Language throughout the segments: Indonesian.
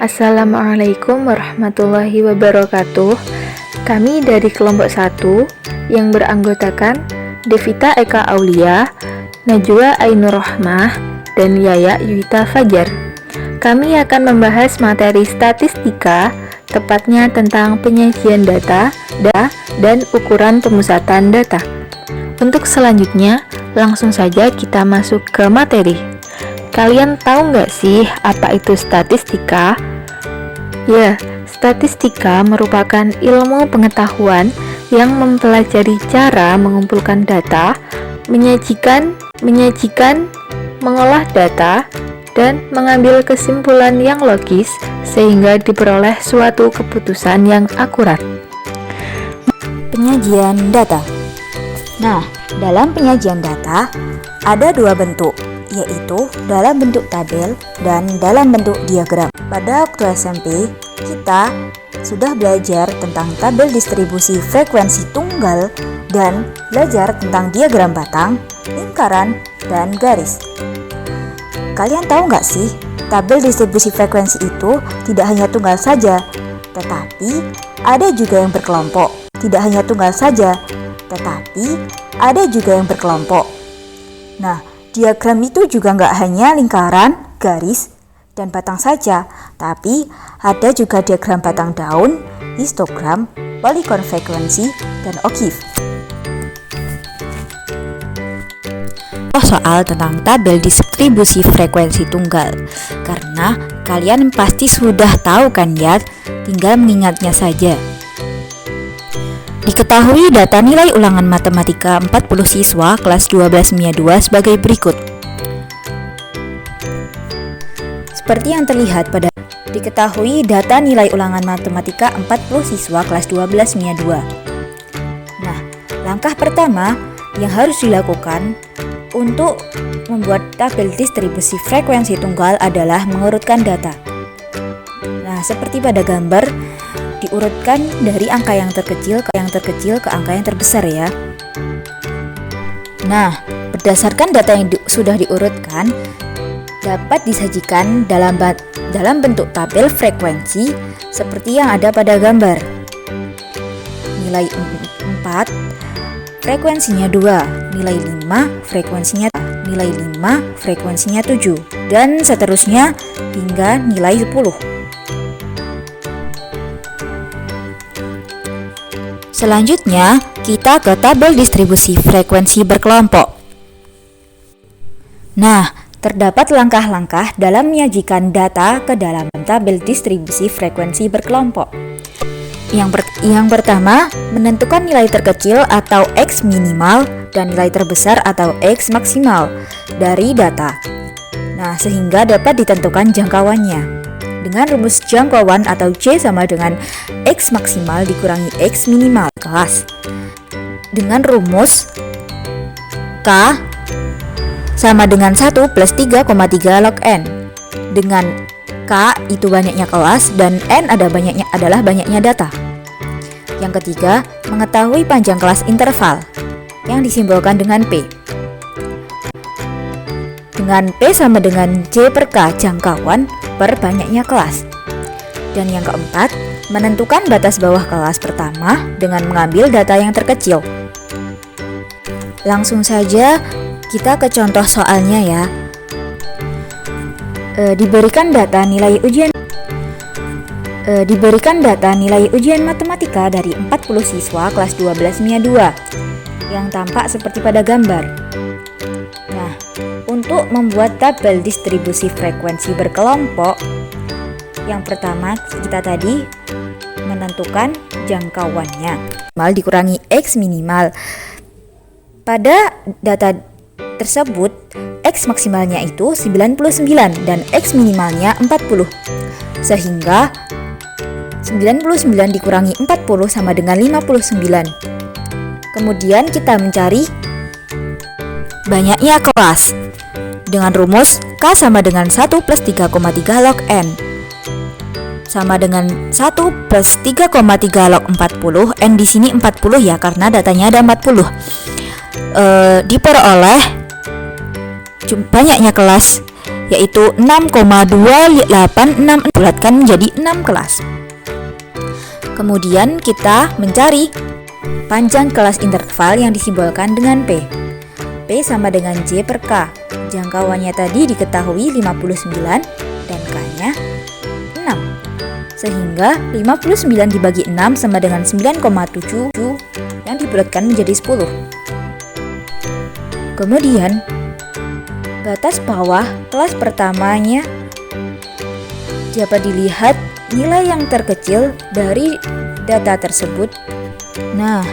Assalamualaikum warahmatullahi wabarakatuh. Kami dari kelompok 1 yang beranggotakan Devita Eka Aulia, Najwa Ainur Rahmah, dan Yaya Yuita Fajar. Kami akan membahas materi statistika, tepatnya tentang penyajian data dan ukuran pemusatan data. Untuk selanjutnya, langsung saja kita masuk ke materi. Kalian tahu nggak sih apa itu statistika? Ya, statistika merupakan ilmu pengetahuan yang mempelajari cara mengumpulkan data, menyajikan, mengolah data, dan mengambil kesimpulan yang logis sehingga diperoleh suatu keputusan yang akurat. Penyajian data. Nah, dalam penyajian data ada dua bentuk, yaitu dalam bentuk tabel dan dalam bentuk diagram. Pada waktu SMP, kita sudah belajar tentang tabel distribusi frekuensi tunggal dan belajar tentang diagram batang, lingkaran, dan garis. Kalian tahu nggak sih, tabel distribusi frekuensi itu tidak hanya tunggal saja, tetapi ada juga yang berkelompok. Tidak hanya tunggal saja, tetapi ada juga yang berkelompok. Nah, diagram itu juga nggak hanya lingkaran, garis, dan batang saja, tapi ada juga diagram batang daun, histogram, polygon frekuensi, dan ogive. Soal tentang tabel distribusi frekuensi tunggal, karena kalian pasti sudah tahu kan ya, tinggal mengingatnya saja. Diketahui data nilai ulangan matematika 40 siswa kelas 12 MIA 2 sebagai berikut. Seperti yang terlihat pada diketahui data nilai ulangan matematika 40 siswa kelas 12 MIA 2. Nah, langkah pertama yang harus dilakukan untuk membuat tabel distribusi frekuensi tunggal adalah mengurutkan data. Nah, seperti pada gambar, diurutkan dari angka yang terkecil ke angka yang terbesar ya. Nah, berdasarkan data yang sudah diurutkan, dapat disajikan dalam bentuk tabel frekuensi seperti yang ada pada gambar. Nilai 4, frekuensinya 2, nilai 5, frekuensinya 7, dan seterusnya hingga nilai 10. Selanjutnya, kita ke tabel distribusi frekuensi berkelompok. Nah, terdapat langkah-langkah dalam menyajikan data ke dalam tabel distribusi frekuensi berkelompok. Yang pertama, menentukan nilai terkecil atau X minimal dan nilai terbesar atau X maksimal dari data. Nah, sehingga dapat ditentukan jangkauannya. Dengan rumus jangkauan atau J sama dengan X maksimal dikurangi X minimal kelas. Dengan rumus K sama dengan 1 plus 3,3 log N. Dengan K itu banyaknya kelas dan N adalah banyaknya data. Yang ketiga, mengetahui panjang kelas interval yang disimbolkan dengan P. Dengan P sama dengan J per K jangkauan per banyaknya kelas. Dan yang keempat, menentukan batas bawah kelas pertama dengan mengambil data yang terkecil. Langsung saja kita ke contoh soalnya ya. Diberikan data nilai ujian matematika dari 40 siswa kelas 12 MIA 2 yang tampak seperti pada gambar. Nah, untuk membuat tabel distribusi frekuensi berkelompok, yang pertama kita tadi menentukan jangkauannya. Minimal dikurangi X minimal. Pada data tersebut, X maksimalnya itu 99 dan X minimalnya 40. Sehingga 99 dikurangi 40 sama dengan 59. Kemudian kita mencari banyaknya kelas dengan rumus K sama dengan 1 plus 3,3 log N sama dengan 1 plus 3,3 log 40. N di sini 40 ya, karena datanya ada 40. Diperoleh banyaknya kelas yaitu 6,286 bulatkan menjadi 6 kelas. Kemudian kita mencari panjang kelas interval yang disimbolkan dengan P. P sama dengan J per K. Jangkauannya tadi diketahui 59 dan K-nya 6. Sehingga 59 dibagi 6 sama dengan 9,7 yang dibulatkan menjadi 10. Kemudian batas bawah kelas pertamanya dapat dilihat nilai yang terkecil dari data tersebut. Nah,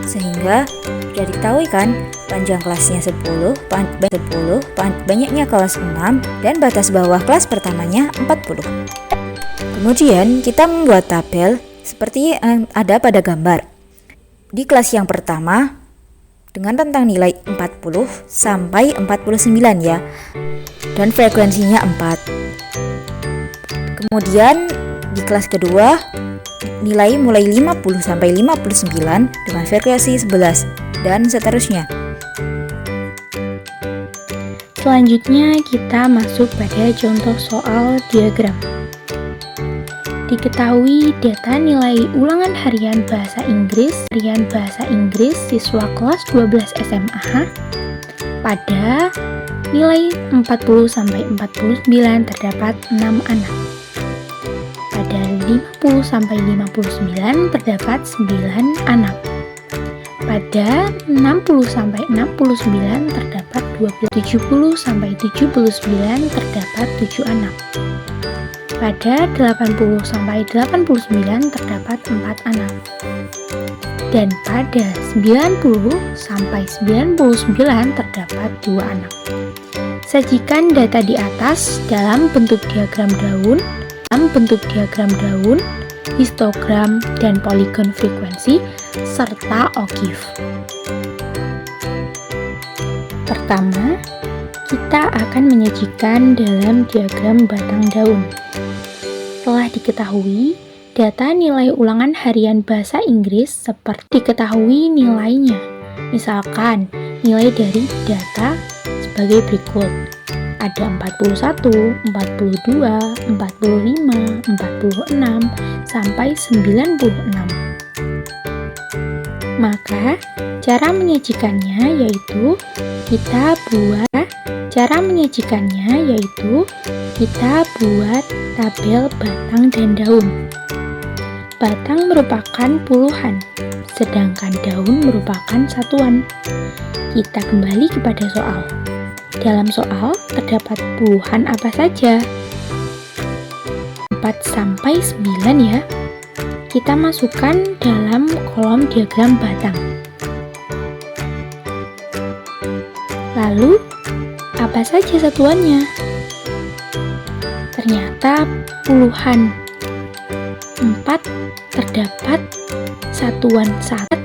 sehingga sudah diketahui kan panjang kelasnya 10, banyaknya kelas 6, dan batas bawah kelas pertamanya 40. Kemudian kita membuat tabel seperti yang ada pada gambar. Di kelas yang pertama dengan rentang nilai 40 sampai 49 ya, dan frekuensinya 4. Kemudian di kelas kedua nilai mulai 50 sampai 59 dengan frekuensi 11 dan seterusnya. Selanjutnya kita masuk pada contoh soal diagram. Diketahui data nilai ulangan harian bahasa Inggris siswa kelas 12 SMA pada nilai 40 sampai 49 terdapat 6 anak. Pada 50 sampai 59 terdapat 9 anak. Pada 60 sampai 69 terdapat 12. 70 sampai 79 terdapat 7 anak. Pada 80 sampai 89 terdapat 4 anak. Dan pada 90 sampai 99 terdapat 2 anak. Sajikan data di atas dalam bentuk diagram daun, histogram, dan poligon frekuensi, serta OGIF. Pertama, kita akan menyajikan dalam diagram batang daun. Telah diketahui data nilai ulangan harian bahasa Inggris seperti diketahui nilainya. Misalkan, nilai dari data sebagai berikut. Ada 41, 42, 45, 46, sampai 96. Maka, cara menyajikannya yaitu kita buat tabel batang dan daun. Batang merupakan puluhan, sedangkan daun merupakan satuan. Kita kembali kepada soal. Dalam soal terdapat puluhan apa saja? 4 sampai 9 ya. Kita masukkan dalam kolom diagram batang. Lalu, apa saja satuannya? Ternyata puluhan. 4 terdapat satuan 1, 2,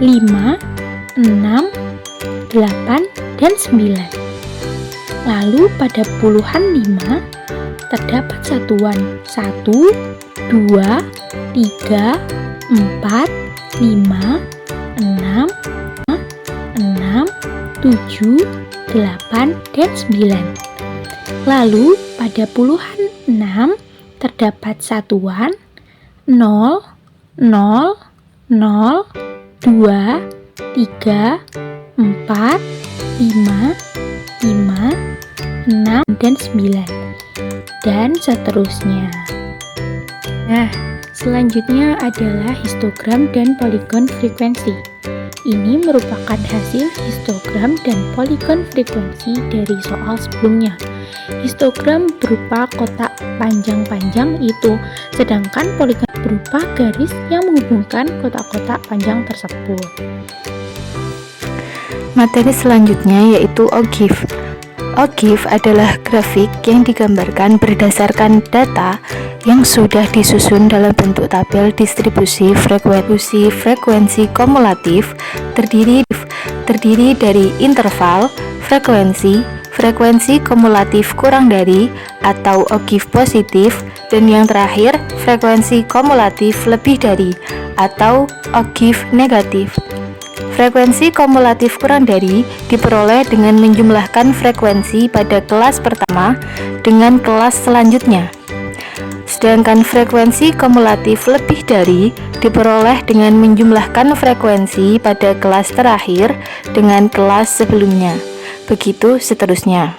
5, 6, 8, dan 9. Lalu pada puluhan 5 terdapat satuan 1, 2, 3, 4, 5, 6, 7, 8, dan 9. Lalu pada puluhan 6 terdapat satuan 0, 0, 0, 2, 3, 4, 5, 6, dan 9, dan seterusnya. Nah, selanjutnya adalah histogram dan poligon frekuensi. Ini merupakan hasil histogram dan poligon frekuensi dari soal sebelumnya. Histogram berupa kotak panjang-panjang itu, sedangkan poligon berupa garis yang menghubungkan kotak-kotak panjang tersebut. Materi selanjutnya yaitu OGIF. OGIF adalah grafik yang digambarkan berdasarkan data yang sudah disusun dalam bentuk tabel distribusi frekuensi kumulatif terdiri dari interval, frekuensi kumulatif kurang dari atau OGIF positif, dan yang terakhir frekuensi kumulatif lebih dari atau OGIF negatif. Frekuensi kumulatif kurang dari diperoleh dengan menjumlahkan frekuensi pada kelas pertama dengan kelas selanjutnya. Sedangkan frekuensi kumulatif lebih dari diperoleh dengan menjumlahkan frekuensi pada kelas terakhir dengan kelas sebelumnya. Begitu seterusnya.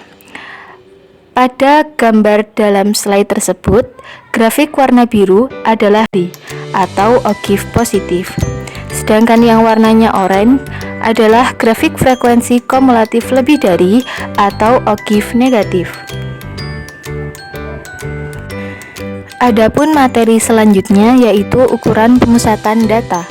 Pada gambar dalam slide tersebut, grafik warna biru adalah atau ogive positif. Sedangkan yang warnanya oranye adalah grafik frekuensi kumulatif lebih dari atau ogive negatif. Adapun materi selanjutnya yaitu ukuran pemusatan data.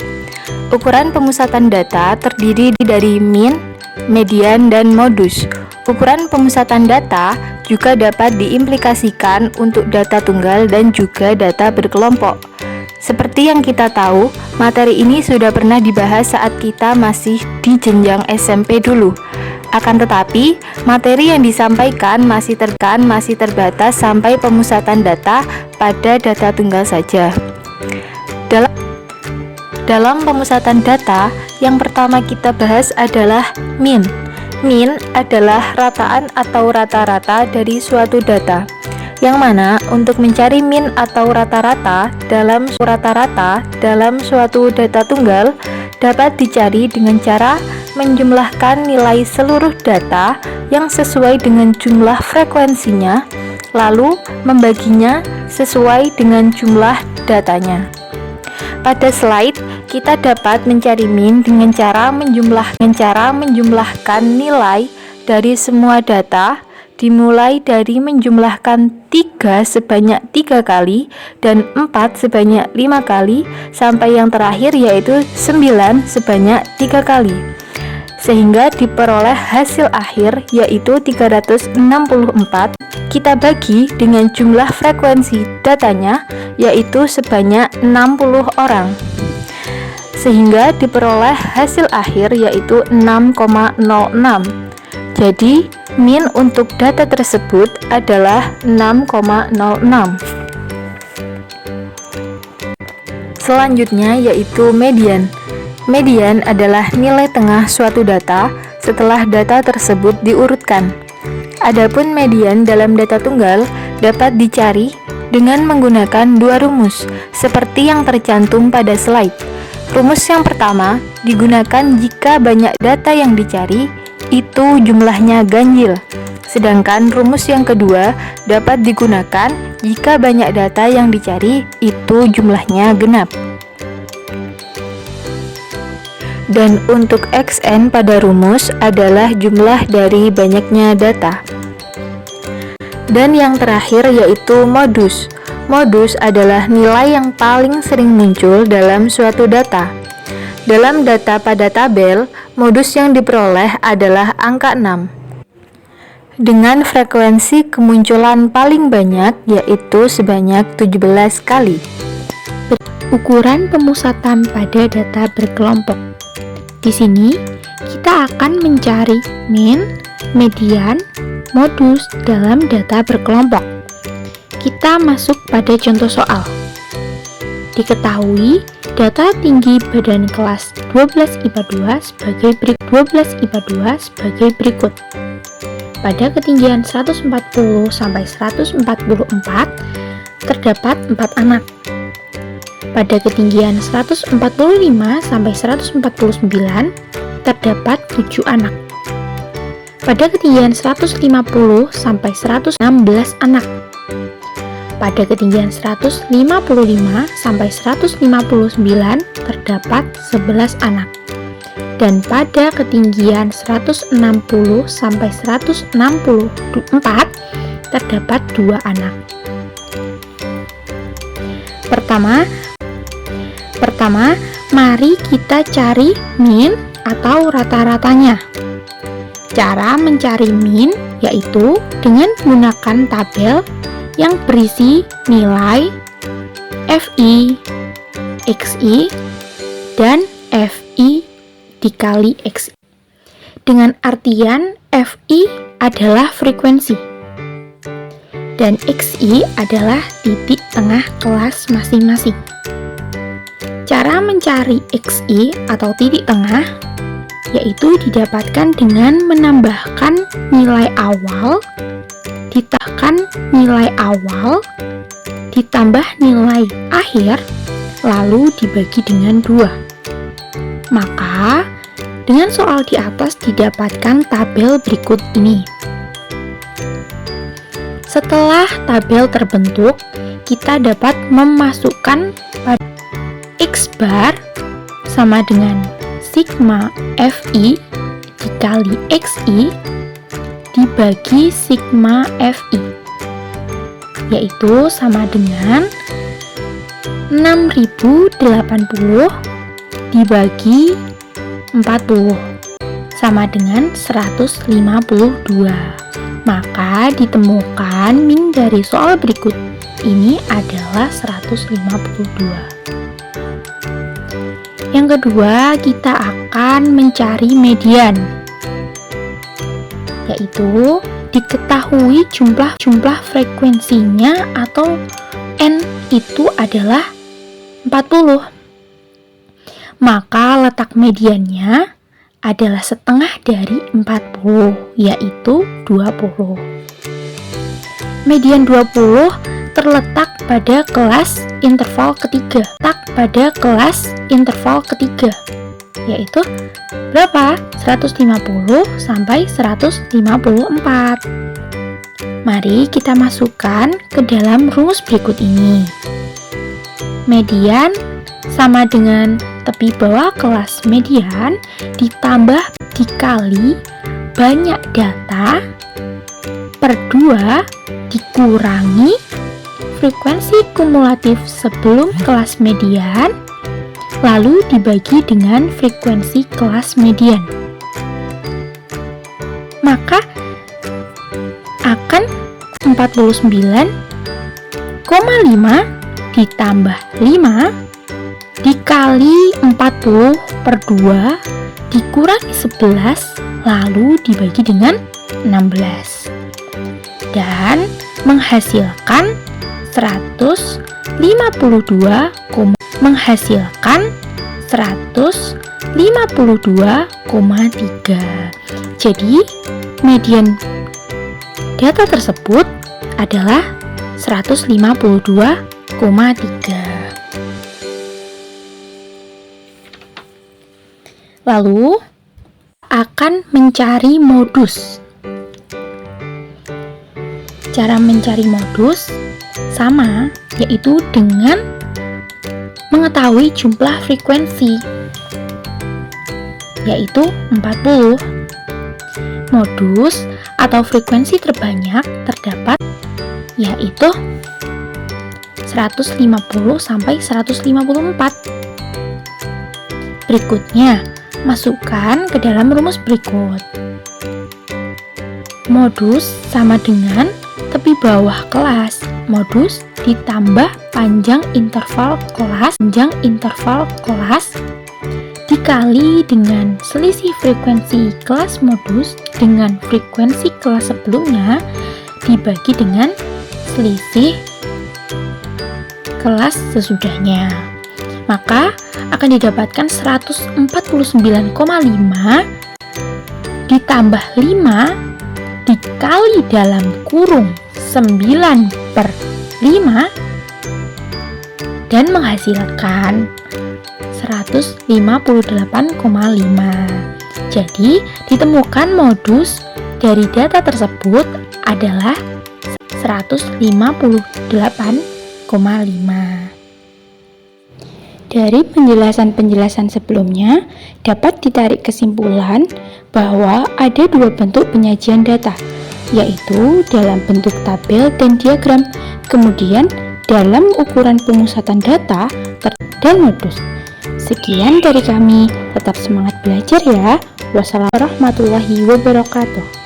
Ukuran pemusatan data terdiri dari min, median, dan modus. Ukuran pemusatan data juga dapat diimplikasikan untuk data tunggal dan juga data berkelompok. Seperti yang kita tahu, materi ini sudah pernah dibahas saat kita masih di jenjang SMP dulu. Akan tetapi, materi yang disampaikan masih terbatas sampai pemusatan data pada data tunggal saja. Dalam pemusatan data, yang pertama kita bahas adalah min. Min adalah rataan atau rata-rata dari suatu data, yang mana untuk mencari min atau rata-rata dalam suatu data tunggal dapat dicari dengan cara menjumlahkan nilai seluruh data yang sesuai dengan jumlah frekuensinya, lalu membaginya sesuai dengan jumlah datanya. Pada slide, kita dapat mencari min dengan cara menjumlahkan nilai dari semua data, dimulai dari menjumlahkan 3 sebanyak 3 kali dan 4 sebanyak 5 kali sampai yang terakhir yaitu 9 sebanyak 3 kali, sehingga diperoleh hasil akhir yaitu 364. Kita bagi dengan jumlah frekuensi datanya yaitu sebanyak 60 orang, sehingga diperoleh hasil akhir yaitu 6,06. Jadi min untuk data tersebut adalah 6,06. Selanjutnya yaitu median. Median adalah nilai tengah suatu data setelah data tersebut diurutkan. Adapun median dalam data tunggal dapat dicari dengan menggunakan dua rumus seperti yang tercantum pada slide. Rumus yang pertama digunakan jika banyak data yang dicari itu jumlahnya ganjil. Sedangkan rumus yang kedua dapat digunakan jika banyak data yang dicari itu jumlahnya genap. Dan untuk xn pada rumus adalah jumlah dari banyaknya data. Dan yang terakhir yaitu modus. Modus adalah nilai yang paling sering muncul dalam suatu data. Dalam data pada tabel, modus yang diperoleh adalah angka 6 dengan frekuensi kemunculan paling banyak yaitu sebanyak 17 kali. Ukuran pemusatan pada data berkelompok. Di sini kita akan mencari min, median, modus dalam data berkelompok. Kita masuk pada contoh soal. Diketahui data tinggi badan kelas 12 IPA 2 sebagai berikut. Pada ketinggian 140 sampai 144 terdapat 4 anak. Pada ketinggian 145 sampai 149 terdapat 7 anak. Pada ketinggian 150 sampai 116 anak. Pada ketinggian 155 sampai 159 terdapat 11 anak. Dan pada ketinggian 160 sampai 164 terdapat 2 anak. Pertama, mari kita cari min atau rata-ratanya. Cara mencari min yaitu dengan menggunakan tabel yang berisi nilai FI, XI, dan FI dikali XI. Dengan artian FI adalah frekuensi dan XI adalah titik tengah kelas masing-masing. Cara mencari XI atau titik tengah yaitu didapatkan dengan menambahkan nilai awal, ditambah nilai akhir, lalu dibagi dengan 2. Maka, dengan soal di atas didapatkan tabel berikut ini. Setelah tabel terbentuk, kita dapat memasukkan X bar sama dengan sigma Fi dikali Xi dibagi sigma Fi, yaitu sama dengan 6080 dibagi 40 sama dengan 152. Maka ditemukan min dari soal berikut ini adalah 152. Yang kedua, kita akan mencari median, yaitu diketahui jumlah frekuensinya atau N itu adalah 40. Maka letak mediannya adalah setengah dari 40, yaitu 20. Median 20 terletak pada kelas interval ketiga. Yaitu berapa? 150 sampai 154. Mari kita masukkan ke dalam rumus berikut ini. Median sama dengan tepi bawah kelas median ditambah dikali banyak data per 2 dikurangi frekuensi kumulatif sebelum kelas median lalu dibagi dengan frekuensi kelas median. Maka akan 49,5 ditambah 5 dikali 40 per 2 dikurangi 11 lalu dibagi dengan 16 dan menghasilkan 152,3. Jadi median data tersebut adalah 152,3. Lalu akan mencari modus. Cara mencari modus sama, yaitu dengan mengetahui jumlah frekuensi, yaitu 40. Modus atau frekuensi terbanyak terdapat yaitu 150 sampai 154. Berikutnya, masukkan ke dalam rumus berikut. Modus sama dengan tepi bawah kelas. Modus ditambah panjang interval kelas dikali dengan selisih frekuensi kelas modus dengan frekuensi kelas sebelumnya dibagi dengan selisih kelas sesudahnya. Maka akan didapatkan 149,5 ditambah 5 dikali dalam kurung 9/5 dan menghasilkan 158,5. Jadi ditemukan modus dari data tersebut adalah 158,5. Dari penjelasan-penjelasan sebelumnya, dapat ditarik kesimpulan bahwa ada dua bentuk penyajian data, yaitu dalam bentuk tabel dan diagram, kemudian dalam ukuran pemusatan data dan modus. Sekian dari kami, tetap semangat belajar ya. Wassalamualaikum warahmatullahi wabarakatuh.